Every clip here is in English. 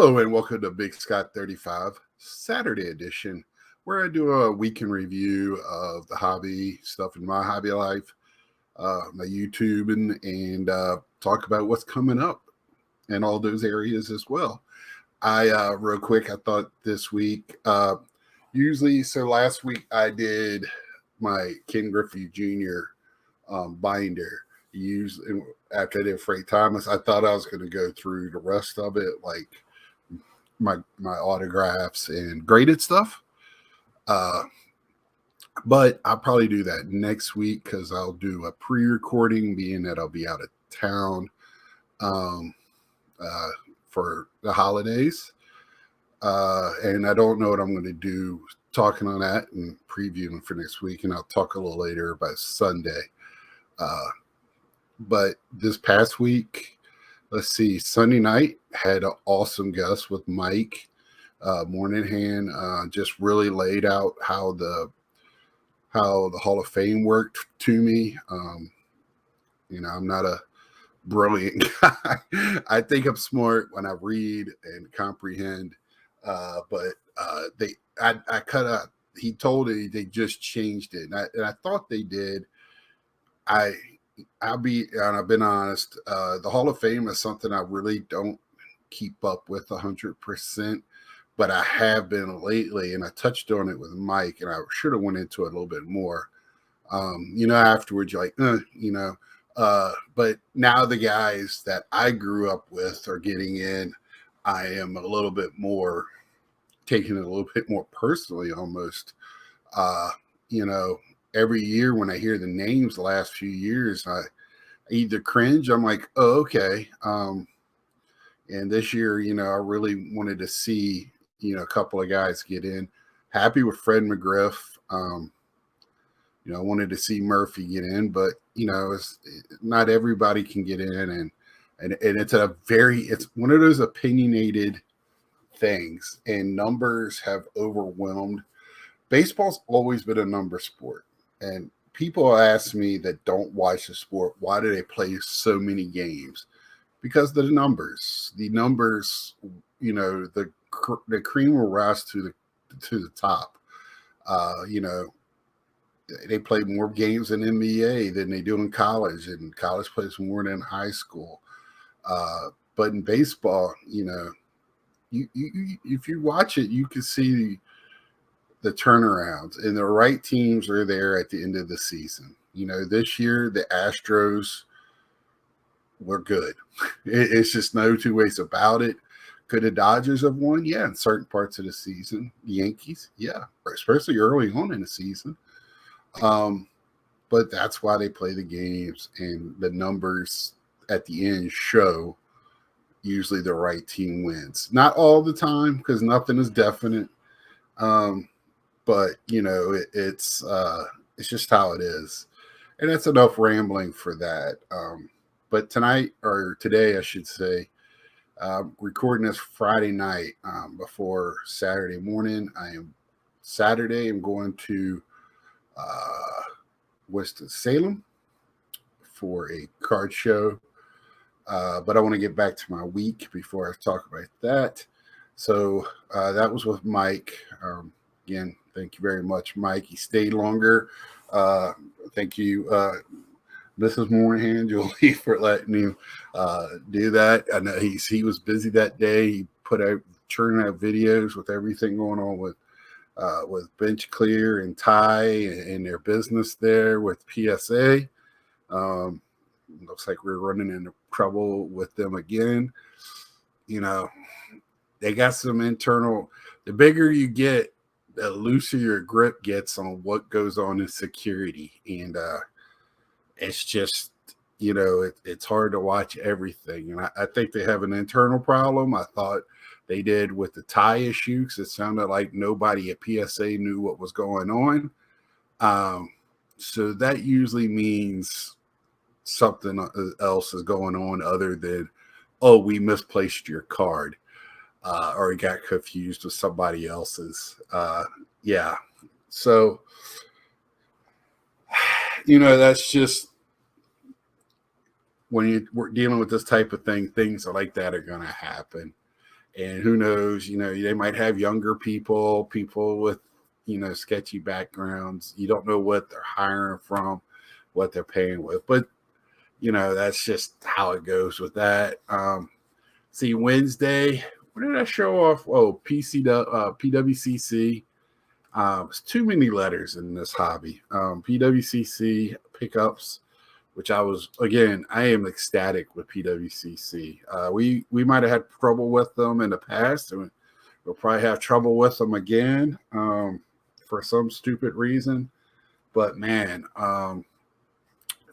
Hello and welcome to Big Scott 35 Saturday edition, where I do a weekend review of the hobby stuff in my hobby life, my YouTube, and talk about what's coming up in all those areas as well. Real quick, I thought this week, so last week I did my Ken Griffey Jr. Binder. Usually, after I did Frank Thomas, I thought I was going to go through the rest of it, like my autographs and graded stuff. But I'll probably do that next week because I'll do a pre-recording, being that I'll be out of town for the holidays. And I don't know what I'm going to do talking on that and previewing for next week. And I'll talk a little later about Sunday. But this past week, let's see, Sunday night had an awesome guest with Mike Morningham. Just really laid out how the Hall of Fame worked to me. I'm not a brilliant guy. I think I'm smart when I read and comprehend. But he told me they just changed it. And I thought they did. I've been honest. The Hall of Fame is something I really don't keep up with 100%, but I have been lately, and I touched on it with Mike, and I should have went into it a little bit more. Afterwards, you're like, but now the guys that I grew up with are getting in. I am a little bit more taking it a little bit more personally, almost. Every year when I hear the names the last few years, I either cringe. I'm like, oh, okay. And this year, I really wanted to see, a couple of guys get in. Happy with Fred McGriff. I wanted to see Murphy get in, but, it's not everybody can get in. And it's one of those opinionated things, and numbers have overwhelmed. Baseball's always been a number sport. And people ask me that don't watch the sport, why do they play so many games? Because the numbers, the cream will rise to the top. They play more games in NBA than they do in college, and college plays more than high school. But in baseball, if you watch it, you can see the turnarounds, and the right teams are there at the end of the season. This year the Astros were good. It's just no two ways about it. Could the Dodgers have won? Yeah, in certain parts of the season. The Yankees, yeah, especially early on in the season. But that's why they play the games, and the numbers at the end show usually the right team wins. Not all the time, because nothing is definite. But it's just how it is, and that's enough rambling for that. But today, I should say, recording this Friday night before Saturday morning. I'm going to Winston-Salem for a card show. But I want to get back to my week before I talk about that. So that was with Mike. Again, thank you very much, Mike. He stayed longer. Thank you, Mrs. Moorhan, Julie, for letting him do that. I know he was busy that day. He churning out videos with everything going on with Bench Clear and Ty and their business there with PSA. Looks like we're running into trouble with them again. They got some internal. The bigger you get, the looser your grip gets on what goes on in security. And it's just, it's hard to watch everything. And I think they have an internal problem. I thought they did with the tie issue, because it sounded like nobody at PSA knew what was going on. So that usually means something else is going on other than, oh, we misplaced your card. Or he got confused with somebody else's. Yeah. So, that's just when we're dealing with this type of thing, things like that are going to happen. And who knows, they might have younger people with, sketchy backgrounds. You don't know what they're hiring from, what they're paying with. But, that's just how it goes with that. See, Wednesday, what did I show off? Oh, PWCC. It's too many letters in this hobby. PWCC pickups, which I am ecstatic with PWCC. We might have had trouble with them in the past, and we'll probably have trouble with them again for some stupid reason. But man,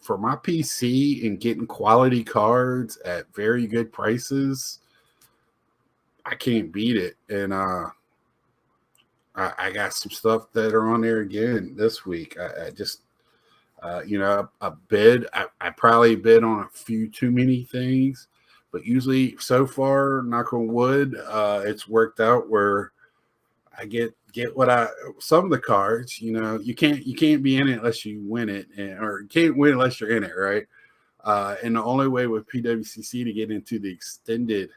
for my PC and getting quality cards at very good prices, I can't beat it. And I got some stuff that are on there again this week. I just, I bid. I probably bid on a few too many things, but usually so far, knock on wood, it's worked out where I get some of the cards. You can't be in it unless you win it, or you can't win unless you're in it, right? And the only way with PWCC to get into the extended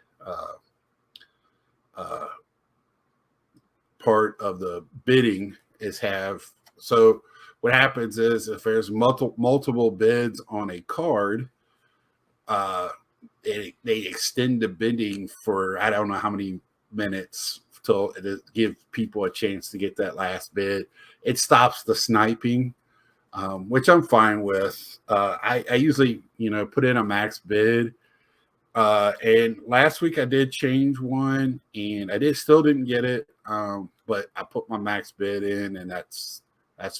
part of the bidding is so what happens is if there's multiple bids on a card, they extend the bidding for I don't know how many minutes to give people a chance to get that last bid. It stops the sniping, which I'm fine with. I usually put in a max bid. And last week I did change one, and I still didn't get it. But I put my max bid in, and that's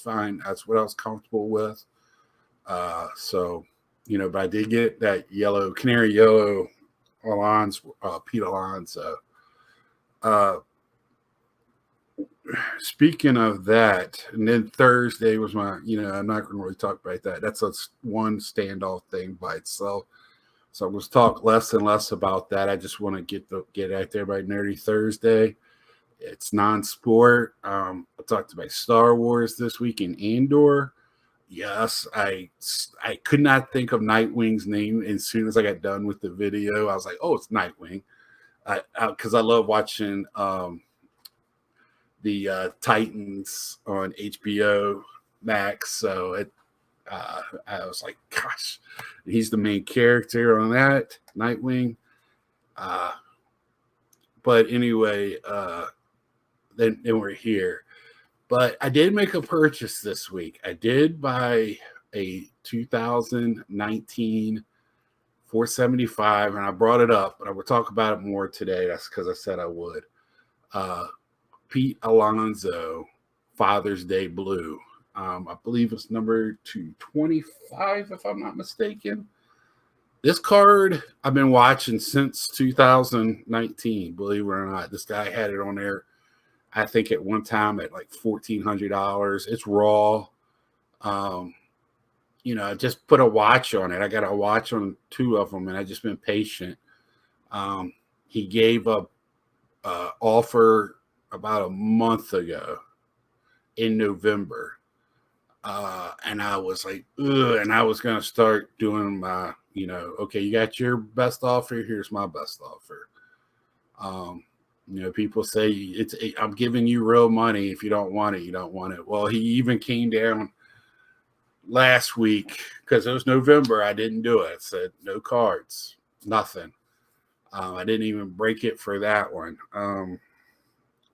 fine. That's what I was comfortable with. So, but I did get that canary yellow Pete Alonso. Speaking of that, and then Thursday was my, I'm not going to really talk about that. That's one standoff thing by itself. So let's talk less and less about that. I just want to get out there by Nerdy Thursday. It's non-sport. I talked about Star Wars this week in Andor. Yes, I could not think of Nightwing's name. As soon as I got done with the video, I was like, "Oh, it's Nightwing," because I love watching the Titans on HBO Max. So I was like, "Gosh, he's the main character on that Nightwing." But anyway, then we're here. But I did make a purchase this week. I did buy a 2019 475, and I brought it up, but I will talk about it more today. That's because I said I would. Pete Alonso Father's Day Blue. I believe it's number 225, if I'm not mistaken. This card I've been watching since 2019, believe it or not. This guy had it on there, I think at one time at like $1,400. It's raw. I just put a watch on it. I got a watch on two of them, and I just been patient. He gave a offer about a month ago in November. And I was like, ugh, and I was going to start doing my, okay, you got your best offer. Here's my best offer. People say I'm giving you real money. If you don't want it, you don't want it. Well, he even came down last week because it was November. I didn't do it. I said no cards, nothing. I didn't even break it for that one.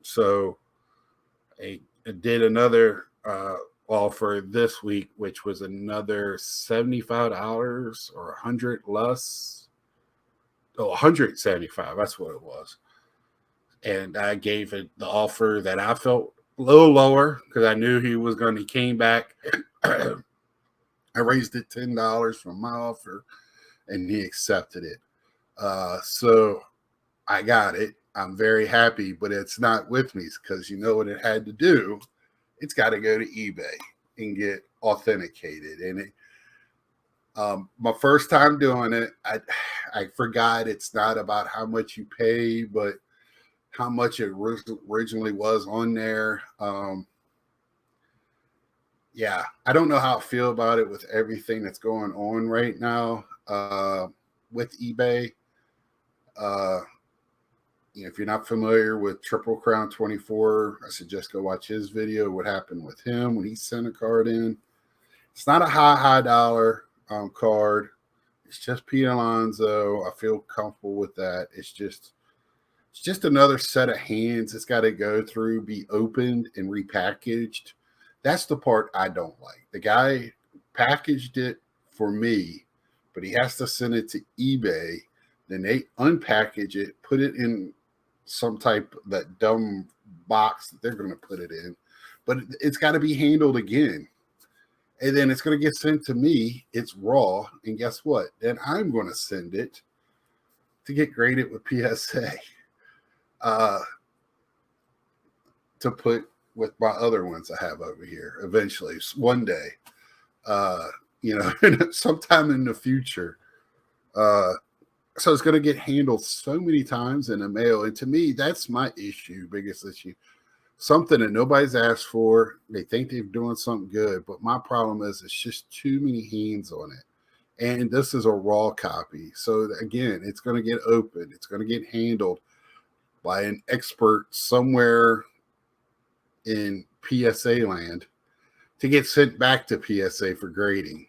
So I did another offer this week, which was another $75 or $100 less. Oh, $175. That's what it was. And I gave it the offer that I felt a little lower because I knew he came back. I raised it $10 from my offer, and he accepted it. So I got it. I'm very happy, but it's not with me because you know what it had to do? It's got to go to eBay and get authenticated. And my first time doing it, I forgot it's not about how much you pay, but how much it originally was on there. Yeah, I don't know how I feel about it with everything that's going on right now with eBay. If you're not familiar with Triple Crown 24, I suggest go watch his video. What happened with him when he sent a card in? It's not a high dollar card. It's just Pete Alonso. I feel comfortable with that. It's just another set of hands. It's got to go through, be opened and repackaged. That's the part I don't like. The guy packaged it for me, but he has to send it to eBay. Then they unpackage it, put it in some type of that dumb box that they're going to put it in. But it's got to be handled again. And then it's going to get sent to me. It's raw. And guess what? Then I'm going to send it to get graded with PSA to put with my other ones I have over here eventually, one day, sometime in the future. So it's going to get handled so many times in the mail. And to me, that's my biggest issue. Something that nobody's asked for. They think they're doing something good. But my problem is it's just too many hands on it. And this is a raw copy. So again, it's going to get opened. It's going to get handled by an expert somewhere in PSA land to get sent back to PSA for grading.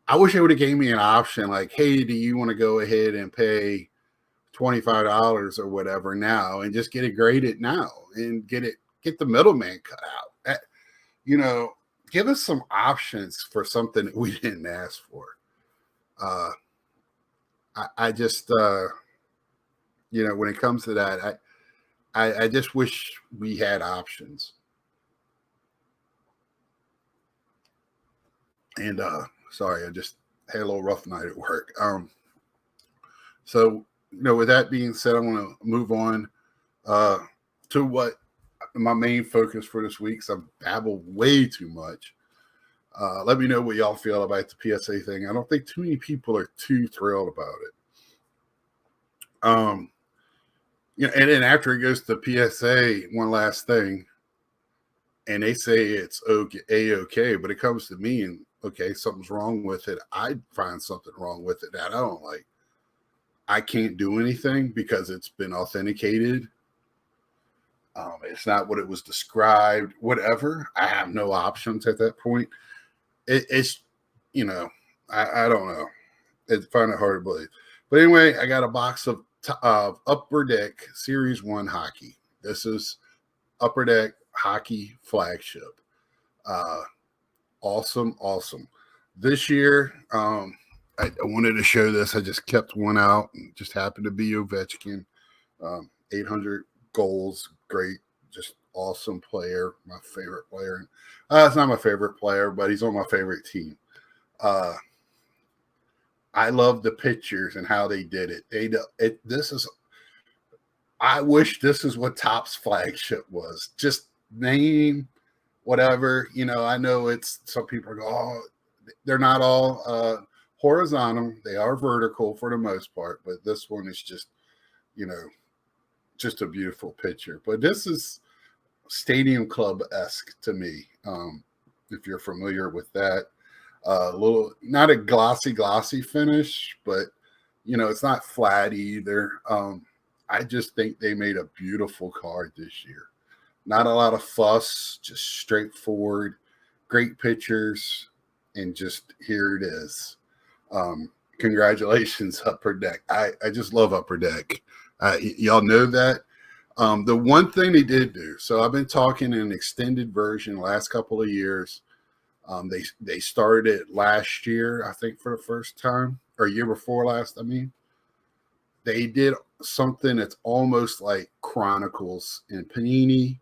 I wish they would have gave me an option like, hey, do you want to go ahead and pay $25 or whatever now and just get it graded now and get the middleman cut out. Give us some options for something that we didn't ask for. I just, when it comes to that, I just wish we had options. And sorry, I just had a little rough night at work. So with that being said, I want to move on to what my main focus for this week. So I've babbled way too much. Let me know what y'all feel about the PSA thing. I don't think too many people are too thrilled about it. And then after it goes to PSA, one last thing, and they say it's okay, but it comes to me and okay, something's wrong with it. I find something wrong with it that I don't like. I can't do anything because it's been authenticated. It's not what it was described, whatever. I have no options at that point. It's, I don't know. I find it hard to believe. But anyway, I got a box of Upper Deck Series 1 hockey. This is Upper Deck hockey flagship. Awesome. This year, I wanted to show this. I just kept one out and just happened to be Ovechkin. 800 goals. Great. Just awesome player. My favorite player. It's not my favorite player, but he's on my favorite team. I love the pictures and how they did it. I wish this is what Topps flagship was. Just name, whatever. I know it's some people go, oh, they're not all horizontal. They are vertical for the most part, but this one is just, just a beautiful picture. But this is Stadium Club-esque to me. If you're familiar with that, little, not a glossy finish, but it's not flat either. I just think they made a beautiful card this year. Not a lot of fuss, just straightforward, great pictures, and just here it is. Congratulations, Upper Deck. I just love Upper Deck. Y'all know that. The one thing they did do, so I've been talking in an extended version the last couple of years. They started it last year, I think, for the first time, or year before last. I mean, they did something that's almost like Chronicles in Panini,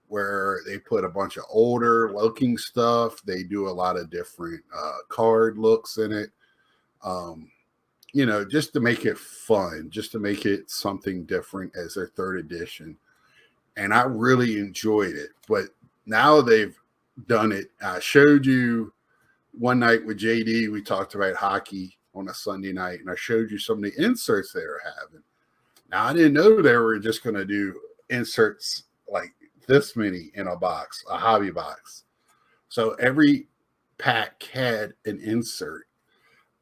where they put a bunch of older looking stuff. They do a lot of different card looks in it. Just to make it fun, just to make it something different as their third edition. And I really enjoyed it. But now they've done it. I showed you one night with JD, we talked about hockey on a Sunday night, and I showed you some of the inserts they were having. Now, I didn't know they were just going to do inserts like this many in a box, a hobby box. So every pack had an insert.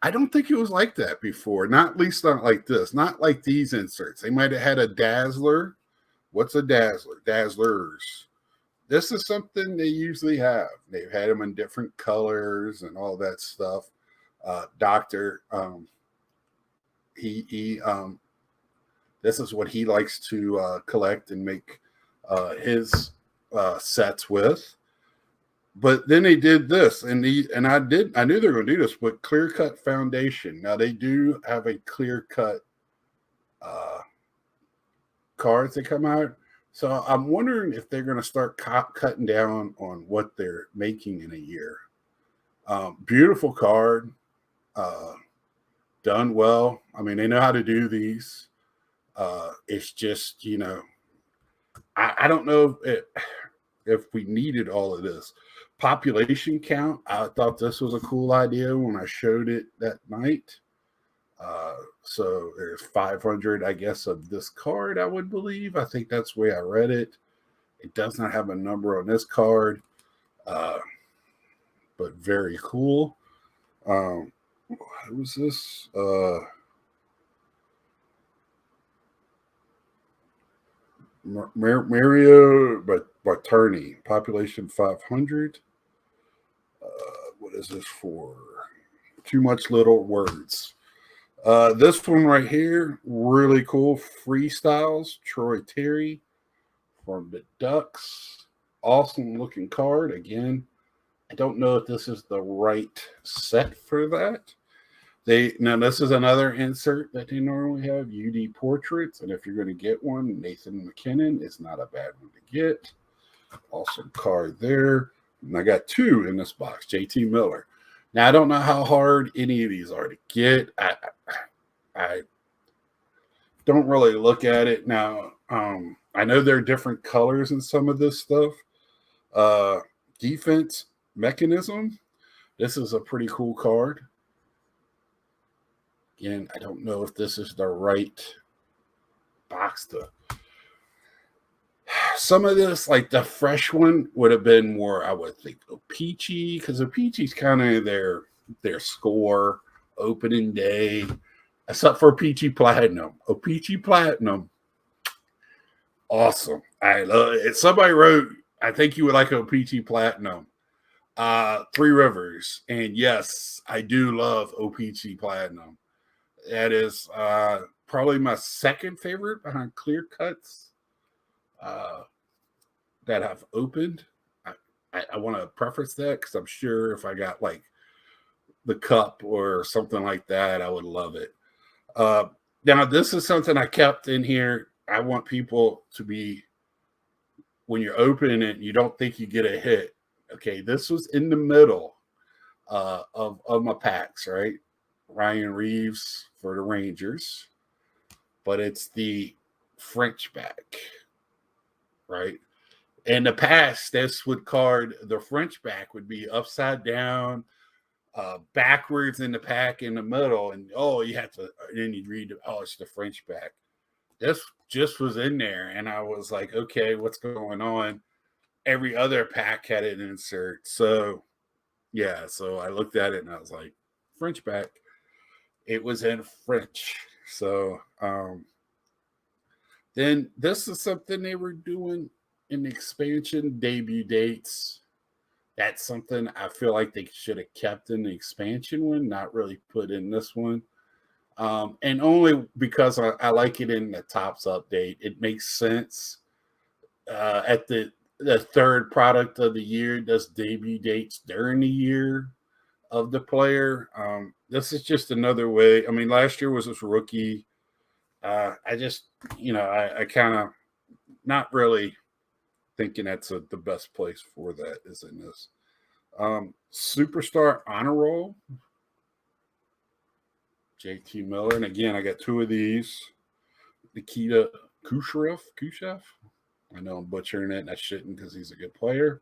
I don't think it was like that before. Not at least not like this. Not like these inserts. They might have had a dazzler. What's a dazzler? Dazzlers. This is something they usually have. They've had them in different colors and all that stuff. Doctor, he this is what he likes to collect and make his sets with. But then they did this, and I knew they were going to do this with clear cut foundation. Now they do have a clear cut uh, cards that come out. So I'm wondering if they're going to start cutting down on what they're making in a year. Beautiful card, uh, done well. I mean, they know how to do these. It's just, I don't know if we needed all of this. Population count, I thought this was a cool idea when I showed it that night. So there's 500, I guess, of this card, I would believe. I think that's the way I read it. It does not have a number on this card, but very cool. What was this? Mario Bartani, population 500. What is this for? Too much little words. This one right here, really cool. Freestyles, Troy Terry from the Ducks. Awesome looking card. Again, I don't know if this is the right set for that. Now this is another insert that they normally have, UD portraits, and if you're going to get one, Nathan McKinnon is not a bad one to get. Awesome card there. And I got two in this box, JT Miller. Now I don't know how hard any of these are to get. I don't really look at it now. I know there are different colors in some of this stuff. Defense mechanism. This is a pretty cool card. Again, I don't know if this is the right box to. Some of this, like the fresh one, would have been more, I would think, O-Pee-Chee, because O-Pee-Chee's kind of their score opening day, except for O-Pee-Chee Platinum. O-Pee-Chee Platinum, awesome. I love it. Somebody wrote, I think you would like O-Pee-Chee Platinum. Three Rivers, and yes, I do love O-Pee-Chee Platinum. That is probably my second favorite behind clear cuts that I've opened. I want to preface that because I'm sure if I got like the cup or something like that, I would love it. Now, this is something I kept in here. I want people to be, when you're opening it, you don't think you get a hit. Okay, this was in the middle of my packs, right? Ryan Reeves for the Rangers, but it's the French back, right? In the past, this would card, the French back would be upside down, backwards in the pack in the middle, and you have to, then you'd read, it's the French back. This just was in there, and I was like, okay, what's going on? Every other pack had an insert. So, yeah, so I looked at it and I was like, French back. It was in French. So, then this is something they were doing in the expansion debut dates. That's something I feel like they should have kept in the expansion one, not really put in this one. And only because I like it in the Tops update. It makes sense. At the third product of the year does debut dates during the year of the player. This is just another way. I mean, last year was this rookie. I just, I kind of not really thinking that's the best place for that is in this. Superstar honor roll, JT Miller. And again, I got two of these. Nikita Khrushchev. I know I'm butchering it, and I shouldn't because he's a good player.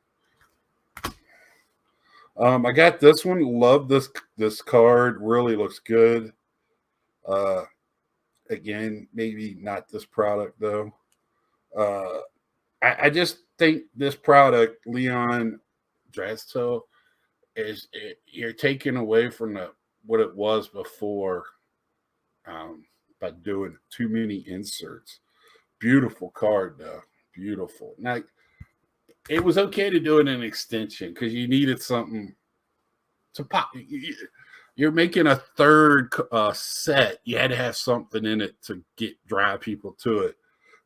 I got this one. Love this card. Really looks good. Again, maybe not this product though. I just think this product, Leon Draisaitl, you're taking away from what it was before by doing too many inserts. Beautiful card though, beautiful. Now it was okay to do it in extension because you needed something to pop. You're making a third set. You had to have something in it to drive people to it.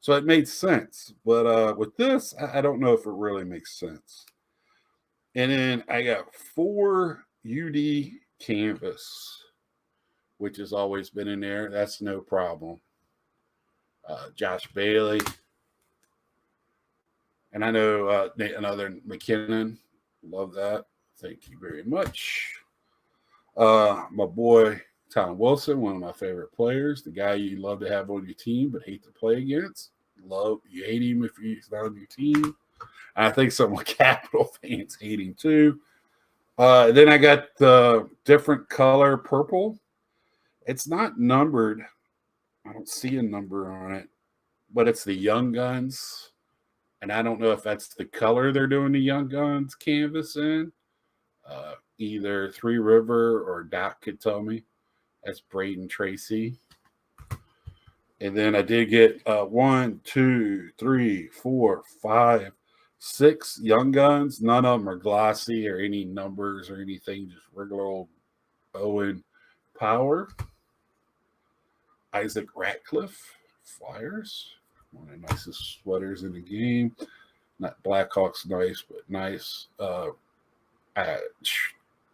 So it made sense. But with this, I don't know if it really makes sense. And then I got 4 UD canvas, which has always been in there. That's no problem. Josh Bailey. And I know another McKinnon. Love that. Thank you very much. My boy Tom Wilson, one of my favorite players, the guy you love to have on your team but hate to play against. You hate him if he's not on your team. I think some Capital fans hate him too. Then I got the different color purple. It's not numbered. I don't see a number on it, but it's the Young Guns. And I don't know if that's the color they're doing the Young Guns canvas in. Either Three River or Doc could tell me. That's Braden Tracy. And then I did get 1, 2, 3, 4, 5, 6 Young Guns. None of them are glossy or any numbers or anything. Just regular old Owen Power. Isaac Ratcliffe, Flyers. One of the nicest sweaters in the game. Not Blackhawks nice, but nice.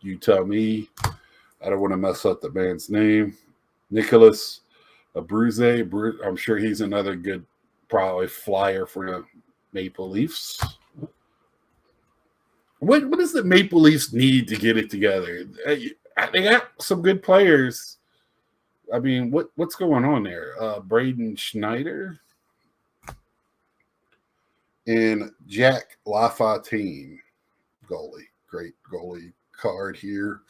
You tell me. I don't want to mess up the man's name. Nicholas Abruzze. I'm sure he's another good, probably flyer for the Maple Leafs. What does the Maple Leafs need to get it together? They got some good players. I mean, what's going on there? Braden Schneider and Jack LaFontaine, goalie. Great goalie card here.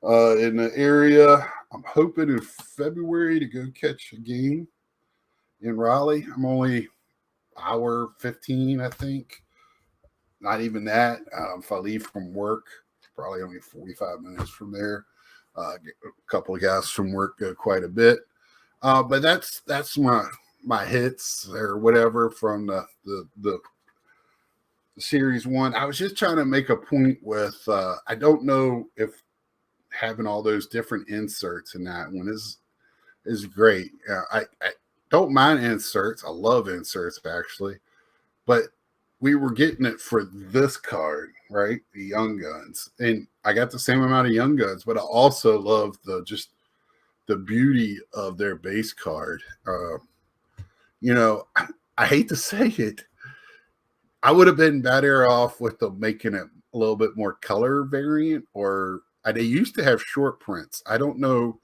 In the area, I'm hoping in February to go catch a game in Raleigh. I'm only hour 15, I think. Not even that. If I leave from work, probably only 45 minutes from there. A couple of guys from work go quite a bit. But that's my hits or whatever from the series 1. I was just trying to make a point with I don't know if having all those different inserts in that one is great. I don't mind inserts. I love inserts actually, but we were getting it for this card, right? The Young Guns, and I got the same amount of Young Guns, but I also love the beauty of their base card. I hate to say it, I would have been better off with them making it a little bit more color variant, or they used to have short prints. I don't know.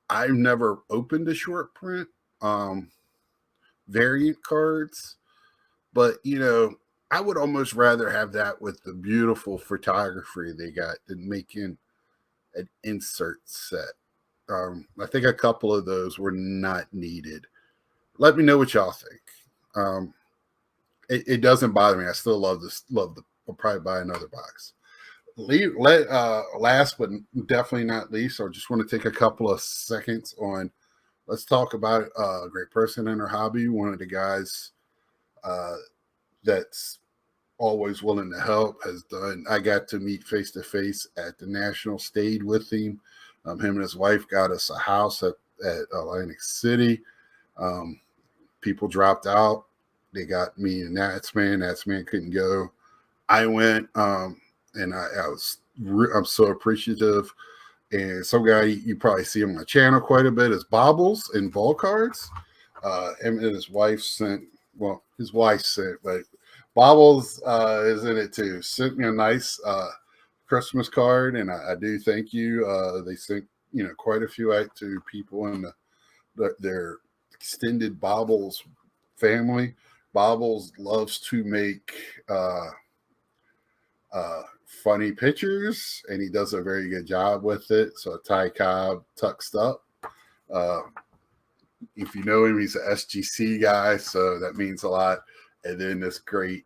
I've never opened a short print variant cards, but I would almost rather have that with the beautiful photography they got than making an insert set. I think a couple of those were not needed. Let me know what y'all think. It doesn't bother me. I still love this. I'll probably buy another box. Last but definitely not least, I just want to take a couple of seconds on. Let's talk about a great person in her hobby. One of the guys that's always willing to help has done. I got to meet face to face at the National. Stayed with him. Him and his wife got us a house at Atlantic City. People dropped out. They got me and Natsman. Natsman couldn't go. I went, and I'm so appreciative. And some guy you probably see on my channel quite a bit is Bobbles in Ballcards. Him and his wife sent. Well, his wife sent, but Bobbles is in it too. Sent me a nice Christmas card, and I do thank you. They sent quite a few out to people in their extended Bobbles family. Bobbles loves to make funny pictures, and he does a very good job with it. So Ty Cobb tucked up. If you know him, he's an SGC guy, so that means a lot. And then this great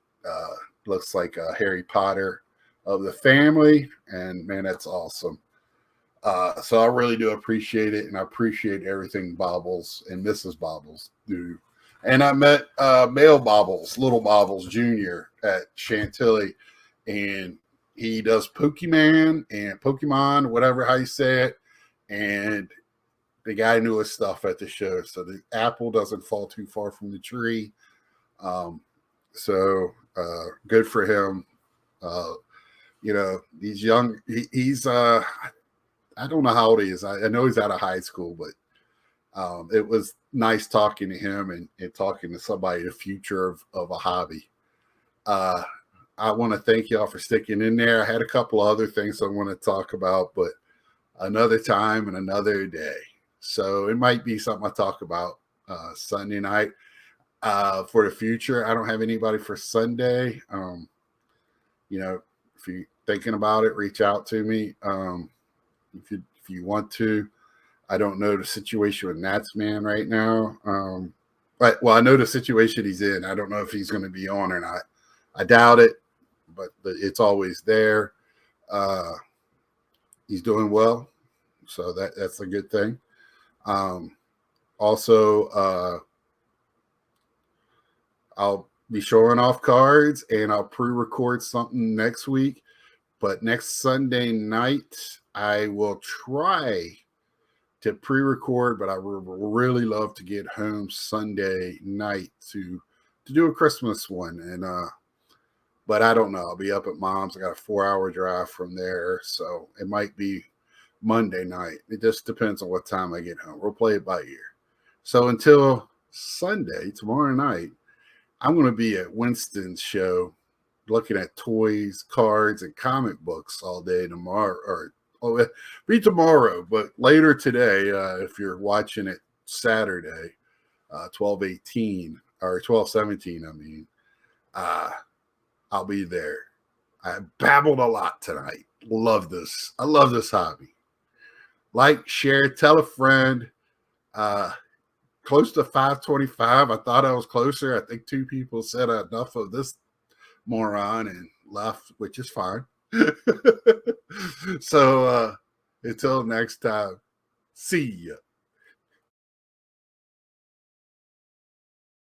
looks like a Harry Potter of the family, and man, that's awesome. So I really do appreciate it, and I appreciate everything Bobbles and Mrs. Bobbles do. And I met Male Bobbles, Little Bobbles Jr. at Chantilly, and he does Pokemon and Pokemon, whatever how you say it. And the guy knew his stuff at the show, so the apple doesn't fall too far from the tree. Um, so good for him. These young, he's I don't know how old he is. I know he's out of high school, but it was nice talking to him and talking to somebody the future of a hobby. I want to thank y'all for sticking in there. I had a couple other things I want to talk about, but another time and another day. So it might be something I talk about Sunday night for the future. I don't have anybody for Sunday. If you're thinking about it, reach out to me. If you want to. I don't know the situation with Nats man right now. But I know the situation he's in. I don't know if he's going to be on or not. I doubt it, but it's always there. He's doing well, so that's a good thing. Also, I'll be showing off cards, and I'll pre-record something next week. But next Sunday night, I will try to pre-record, but I would really love to get home Sunday night to do a Christmas one. And but I don't know. I'll be up at mom's. I got a 4-hour drive from there, so it might be Monday night. It just depends on what time I get home. We'll play it by ear. So until Sunday, tomorrow night, I'm going to be at Winston's show looking at toys, cards, and comic books all day tomorrow, or be tomorrow, but later today, if you're watching it Saturday, 12/18 or 12/17, I mean, I'll be there. I babbled a lot tonight. Love this. I love this hobby. Like, share, tell a friend. Close to 525. I thought I was closer. I think 2 people said enough of this moron and left, which is fine. So until next time, see ya.